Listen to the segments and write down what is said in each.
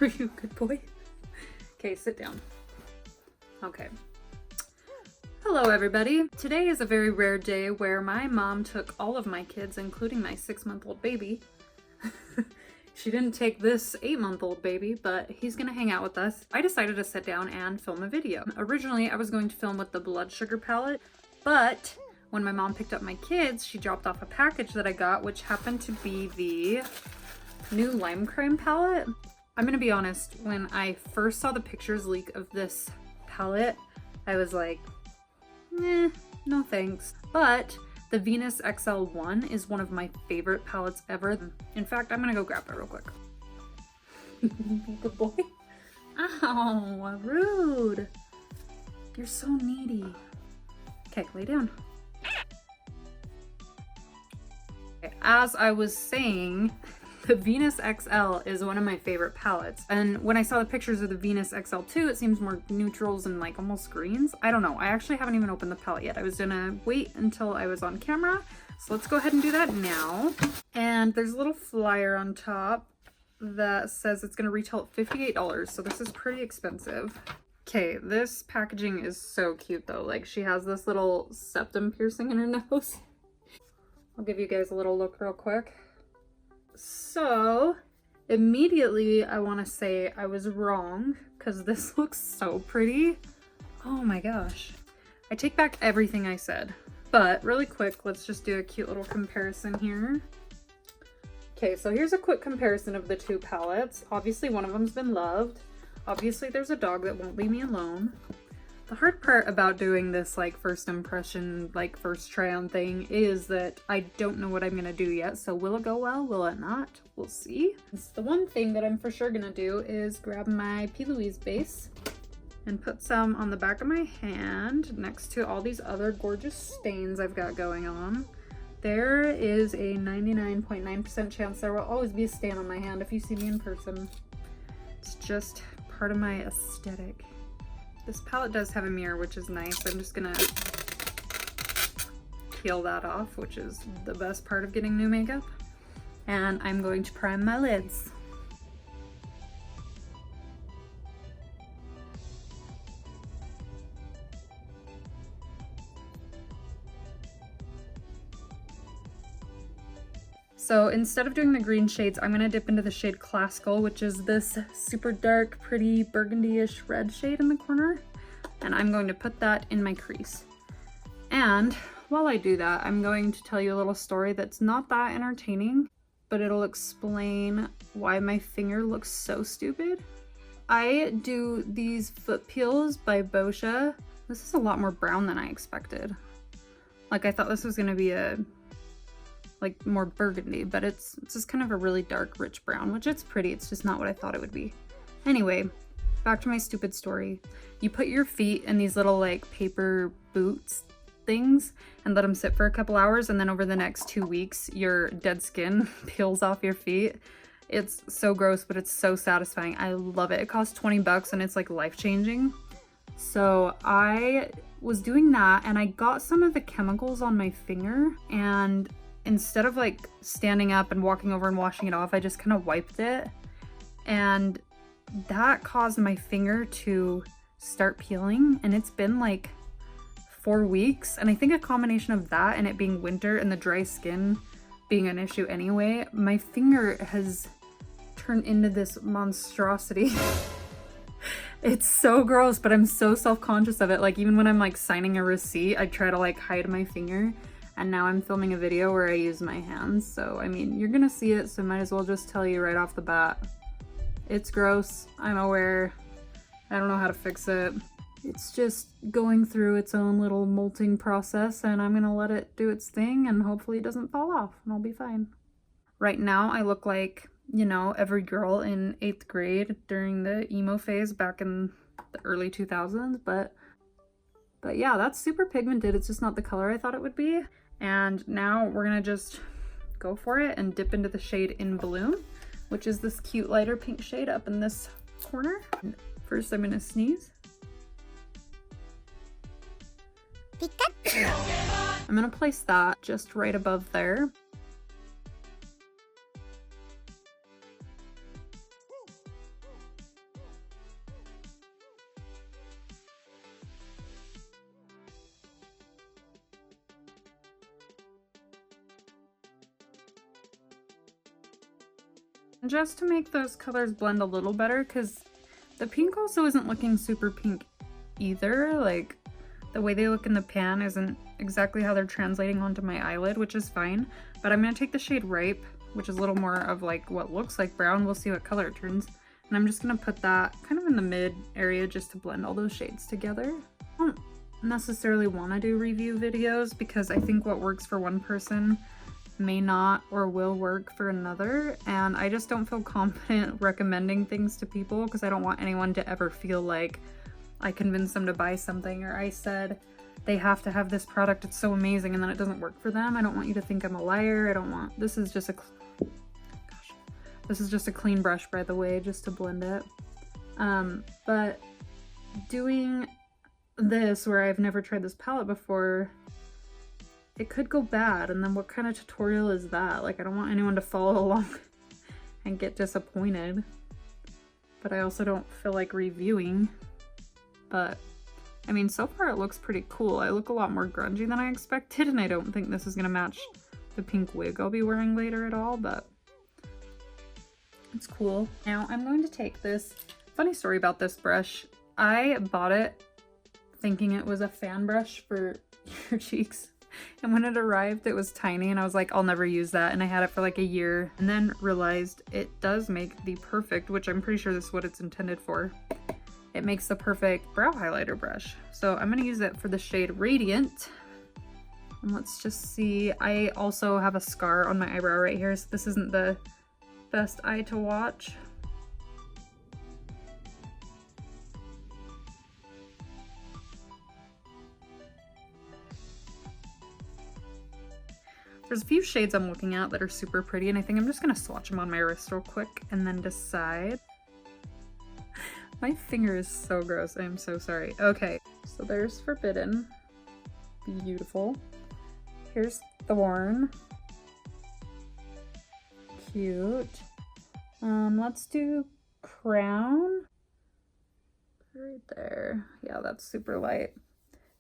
Are you a good boy? Okay, sit down. Okay. Hello everybody. Today is a very rare day where my mom took all of my kids, including my 6-month-old baby. She didn't take this 8-month-old baby, but he's gonna hang out with us. I decided to sit down and film a video. Originally, I was going to film with the Blood Sugar palette, but when my mom picked up my kids, she dropped off a package that I got, which happened to be the new Lime Crime palette. I'm gonna be honest, when I first saw the pictures leak of this palette, I was like, no thanks. But the Venus XL1 is one of my favorite palettes ever. In fact, I'm gonna go grab it real quick. Good boy. Ow, rude. You're so needy. Okay, lay down. Okay, as I was saying, the Venus XL is one of my favorite palettes. And when I saw the pictures of the Venus XL2, it seems more neutrals and like almost greens. I don't know. I actually haven't even opened the palette yet. I was gonna wait until I was on camera. So let's go ahead and do that now. And there's a little flyer on top that says it's gonna retail at $58. So this is pretty expensive. Okay, this packaging is so cute though. Like she has this little septum piercing in her nose. I'll give you guys a little look real quick. So immediately I want to say I was wrong because this looks so pretty. Oh my gosh. I take back everything I said, but really quick, let's just do a cute little comparison here. Okay, so here's a quick comparison of the two palettes. Obviously one of them's been loved. Obviously there's a dog that won't leave me alone. The hard part about doing this like first impression, like first try on thing is that I don't know what I'm gonna do yet. So will it go well? Will it not? We'll see. The one thing that I'm for sure gonna do is grab my P. Louise base and put some on the back of my hand next to all these other gorgeous stains I've got going on. There is a 99.9% chance there will always be a stain on my hand if you see me in person. It's just part of my aesthetic. This palette does have a mirror, which is nice. I'm just gonna peel that off, which is the best part of getting new makeup. And I'm going to prime my lids. So instead of doing the green shades, I'm gonna dip into the shade Classical, which is this super dark, pretty burgundy-ish red shade in the corner. And I'm going to put that in my crease. And while I do that, I'm going to tell you a little story that's not that entertaining, but it'll explain why my finger looks so stupid. I do these foot peels by Boscia. This is a lot more brown than I expected. Like I thought this was gonna be like more burgundy, but it's just kind of a really dark, rich brown, which it's pretty. It's just not what I thought it would be. Anyway, back to my stupid story. You put your feet in these little like paper boots things and let them sit for a couple hours, and then over the next 2 weeks, your dead skin peels off your feet. It's so gross, but it's so satisfying. I love it. It costs 20 bucks and it's like life-changing. So I was doing that and I got some of the chemicals on my finger, and instead of like standing up and walking over and washing it off, I just kind of wiped it, and that caused my finger to start peeling, and it's been like 4 weeks. And I think a combination of that and it being winter and the dry skin being an issue anyway, my finger has turned into this monstrosity. It's so gross, but I'm so self-conscious of it. Like even when I'm like signing a receipt, I try to like hide my finger. And now I'm filming a video where I use my hands. So, I mean, you're gonna see it, so might as well just tell you right off the bat. It's gross, I'm aware. I don't know how to fix it. It's just going through its own little molting process, and I'm gonna let it do its thing, and hopefully it doesn't fall off, and I'll be fine. Right now, I look like, you know, every girl in 8th grade during the emo phase back in the early 2000s, but yeah, that's super pigmented. It's just not the color I thought it would be. And now we're gonna just go for it and dip into the shade In Bloom, which is this cute lighter pink shade up in this corner. First, I'm gonna sneeze. I'm gonna place that just right above there. just to make those colors blend a little better, because the pink also isn't looking super pink either. Like, the way they look in the pan isn't exactly how they're translating onto my eyelid, which is fine. But I'm going to take the shade Ripe, which is a little more of like what looks like brown. We'll see what color it turns. And I'm just going to put that kind of in the mid area just to blend all those shades together. I don't necessarily want to do review videos because I think what works for one person may not or will work for another, and I just don't feel confident recommending things to people because I don't want anyone to ever feel like I convinced them to buy something, or I said they have to have this product, it's so amazing, and then it doesn't work for them. I don't want you to think I'm a liar. I don't want, this is just a clean brush, by the way, just to blend it. But doing this where I've never tried this palette before, it could go bad, and then what kind of tutorial is that? Like, I don't want anyone to follow along and get disappointed, but I also don't feel like reviewing. But I mean, so far it looks pretty cool. I look a lot more grungy than I expected, and I don't think this is gonna match the pink wig I'll be wearing later at all, but it's cool. Now I'm going to take this, funny story about this brush. I bought it thinking it was a fan brush for your cheeks. And when it arrived, it was tiny, and I was like, I'll never use that. And I had it for like a year, and then realized it does make the perfect, which I'm pretty sure this is what it's intended for. It makes the perfect brow highlighter brush. So I'm gonna use it for the shade Radiant. And let's just see, I also have a scar on my eyebrow right here, so this isn't the best eye to watch. There's a few shades I'm looking at that are super pretty, and I think I'm just gonna swatch them on my wrist real quick and then decide. My finger is so gross, I'm so sorry. Okay, so there's Forbidden. Beautiful. Here's Thorn. Cute. Let's do Crown. Right there. Yeah, that's super light.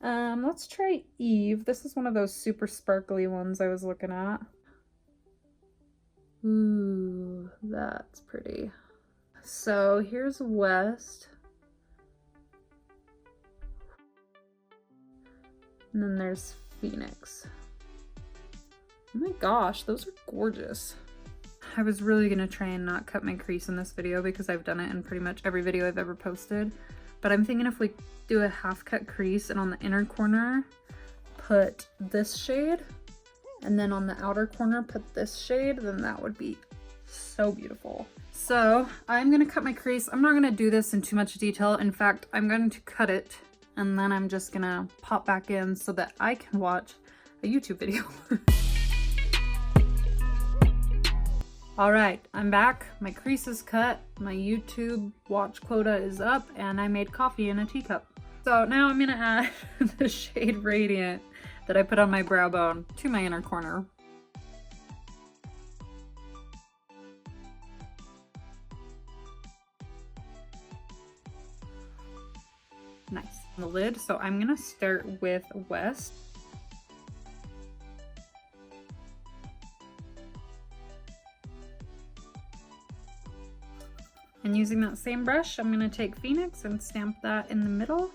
Let's try Eve. This is one of those super sparkly ones I was looking at. Ooh, that's pretty. So here's West. And then there's Phoenix. Oh my gosh, those are gorgeous. I was really gonna try and not cut my crease in this video because I've done it in pretty much every video I've ever posted. But I'm thinking if we do a half cut crease and on the inner corner put this shade, and then on the outer corner put this shade, then that would be so beautiful. So I'm gonna cut my crease. I'm not gonna do this in too much detail. In fact, I'm going to cut it and then I'm just gonna pop back in so that I can watch a YouTube video. All right, I'm back. My crease is cut, my YouTube watch quota is up, and I made coffee in a teacup. So now I'm gonna add the shade Radiant that I put on my brow bone to my inner corner. Nice. The lid, so I'm gonna start with West. And using that same brush, I'm gonna take Phoenix and stamp that in the middle.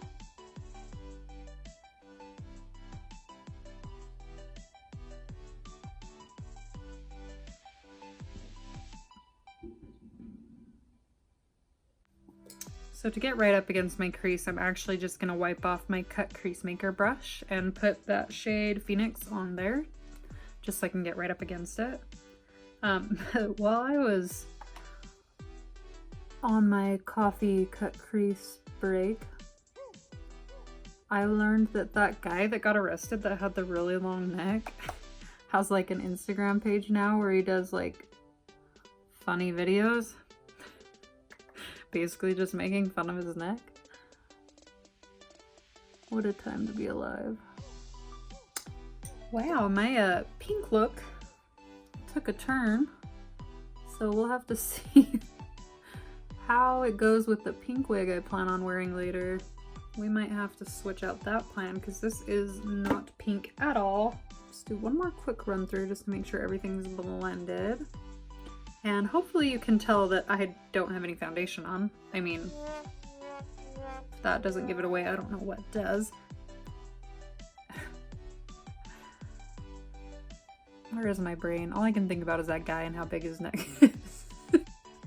So to get right up against my crease, I'm actually just gonna wipe off my cut crease maker brush and put that shade Phoenix on there, just so I can get right up against it. While I was on my coffee cut crease break, I learned that that guy that got arrested that had the really long neck has like an Instagram page now where he does like funny videos, basically just making fun of his neck. What a time to be alive. Wow, my pink look took a turn, so we'll have to see how it goes with the pink wig I plan on wearing later. We might have to switch out that plan because this is not pink at all. Just do one more quick run through just to make sure everything's blended. And hopefully you can tell that I don't have any foundation on. I mean, if that doesn't give it away, I don't know what does. Where is my brain? All I can think about is that guy and how big his neck is.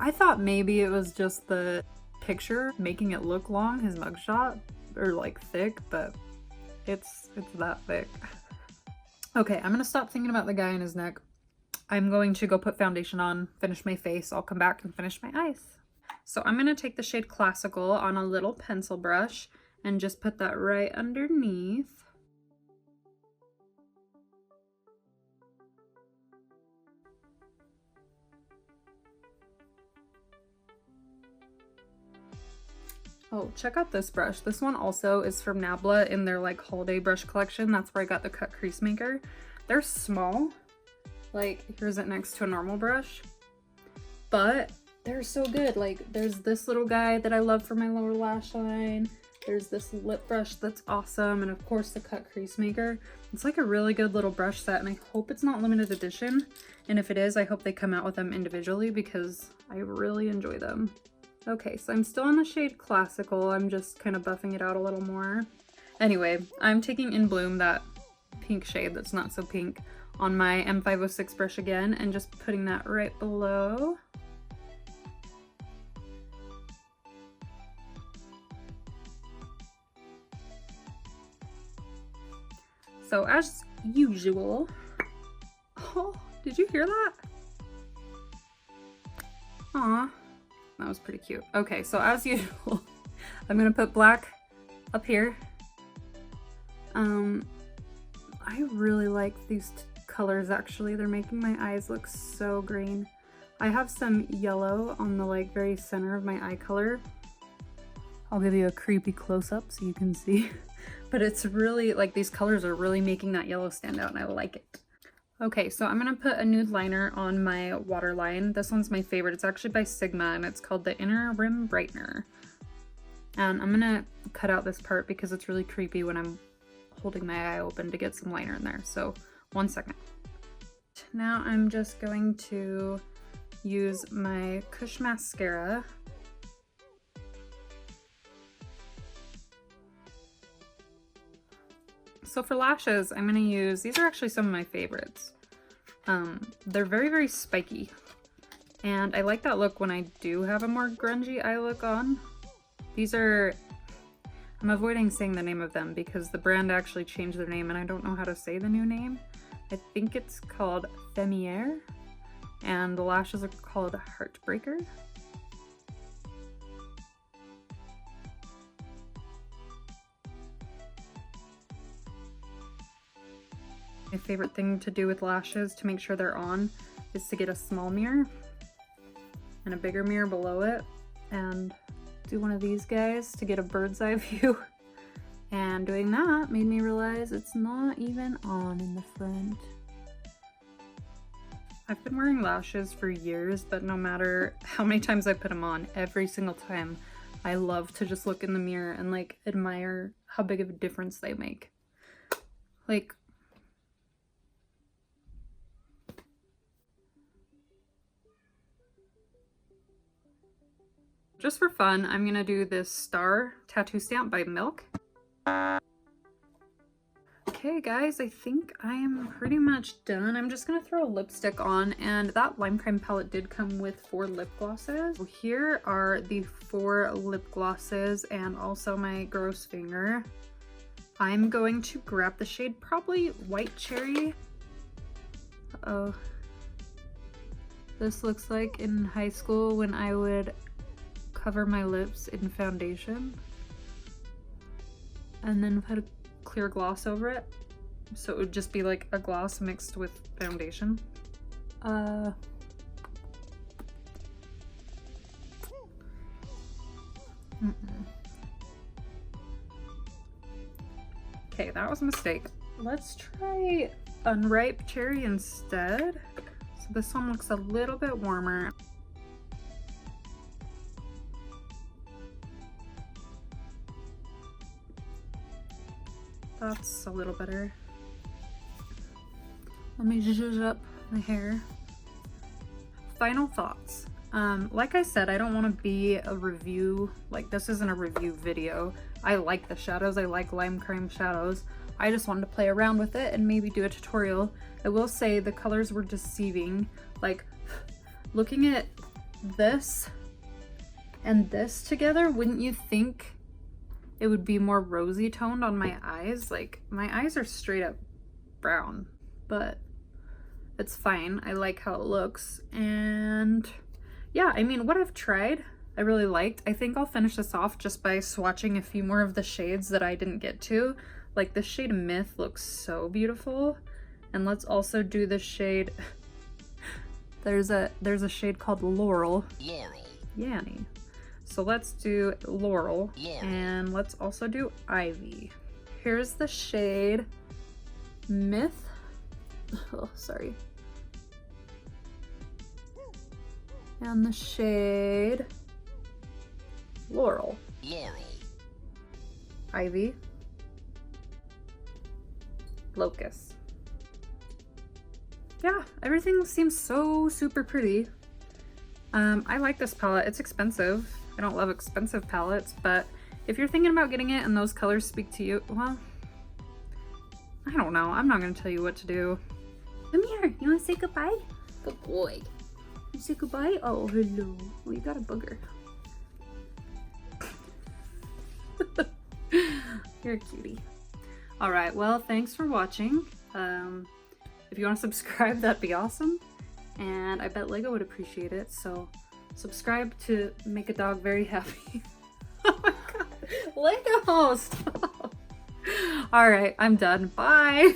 I thought maybe it was just the picture making it look long, his mugshot, or like thick, but it's that thick. Okay, I'm gonna stop thinking about the guy and his neck. I'm going to go put foundation on, finish my face. I'll come back and finish my eyes. So I'm gonna take the shade Classical on a little pencil brush and just put that right underneath. Oh, check out this brush. This one also is from Nabla in their like holiday brush collection. That's where I got the cut crease maker. They're small. Like, here's it next to a normal brush. But they're so good. Like, there's this little guy that I love for my lower lash line. There's this lip brush that's awesome. And of course the cut crease maker. It's like a really good little brush set, and I hope it's not limited edition. And if it is, I hope they come out with them individually because I really enjoy them. Okay, so I'm still in the shade Classical. I'm just kind of buffing it out a little more. Anyway, I'm taking In Bloom, that pink shade that's not so pink, on my M506 brush again and just putting that right below. So as usual, oh, did you hear that? Aw. That was pretty cute. Okay, so as usual, I'm gonna put black up here. I really like these colors actually. They're making my eyes look so green. I have some yellow on the like very center of my eye color. I'll give you a creepy close-up so you can see. But it's really, like, these colors are really making that yellow stand out and I like it. Okay, so I'm gonna put a nude liner on my waterline. This one's my favorite. It's actually by Sigma and it's called the Inner Rim Brightener. And I'm gonna cut out this part because it's really creepy when I'm holding my eye open to get some liner in there. So 1 second. Now I'm just going to use my Kush mascara. So for lashes, I'm going to use, these are actually some of my favorites. They're very, very spiky. And I like that look when I do have a more grungy eye look on. These are, I'm avoiding saying the name of them because the brand actually changed their name and I don't know how to say the new name. I think it's called Femiere. And the lashes are called Heartbreaker. My favorite thing to do with lashes to make sure they're on is to get a small mirror and a bigger mirror below it and do one of these guys to get a bird's eye view. And doing that made me realize it's not even on in the front. I've been wearing lashes for years, but no matter how many times I put them on, every single time I love to just look in the mirror and like admire how big of a difference they make. Like, just for fun, I'm gonna do this star tattoo stamp by Milk. Okay guys, I think I am pretty much done. I'm just gonna throw a lipstick on, and that Lime Crime palette did come with 4 lip glosses. So here are the 4 lip glosses and also my gross finger. I'm going to grab the shade probably White Cherry. Uh-oh. This looks like in high school when I would cover my lips in foundation and then put a clear gloss over it, so it would just be like a gloss mixed with foundation. Okay, that was a mistake. Let's try Unripe Cherry instead. So this one looks a little bit warmer. That's a little better. Let me zhuzh up my hair. final thoughts. Like I said, I don't want to be a review, like this isn't a review video. I like the shadows, I like lime crime shadows. I just wanted to play around with it and maybe do a tutorial. I will say the colors were deceiving. Like, looking at this and this together, wouldn't you think it would be more rosy toned on my eyes? Like, my eyes are straight up brown, but it's fine. I like how it looks. And yeah, I mean, what I've tried, I really liked. I think I'll finish this off just by swatching a few more of the shades that I didn't get to. Like, the shade Myth looks so beautiful. And let's also do the shade, there's a shade called Laurel. Yanny. So let's do Laurel. And let's also do Ivy. Here's the shade Myth. Oh, sorry. And the shade Laurel. Ivy. Locust. Yeah, everything seems so super pretty. I like this palette. It's expensive. I don't love expensive palettes, but if you're thinking about getting it and those colors speak to you, well, I don't know. I'm not gonna tell you what to do. Come here. You wanna say goodbye? Good boy. You say goodbye? Oh, hello. Oh, you got a booger. You're a cutie. All right, well, thanks for watching. If you want to subscribe, that'd be awesome. And I bet Lego would appreciate it, so subscribe to make a dog very happy. Oh my god, Lego, stop. All right, I'm done. Bye.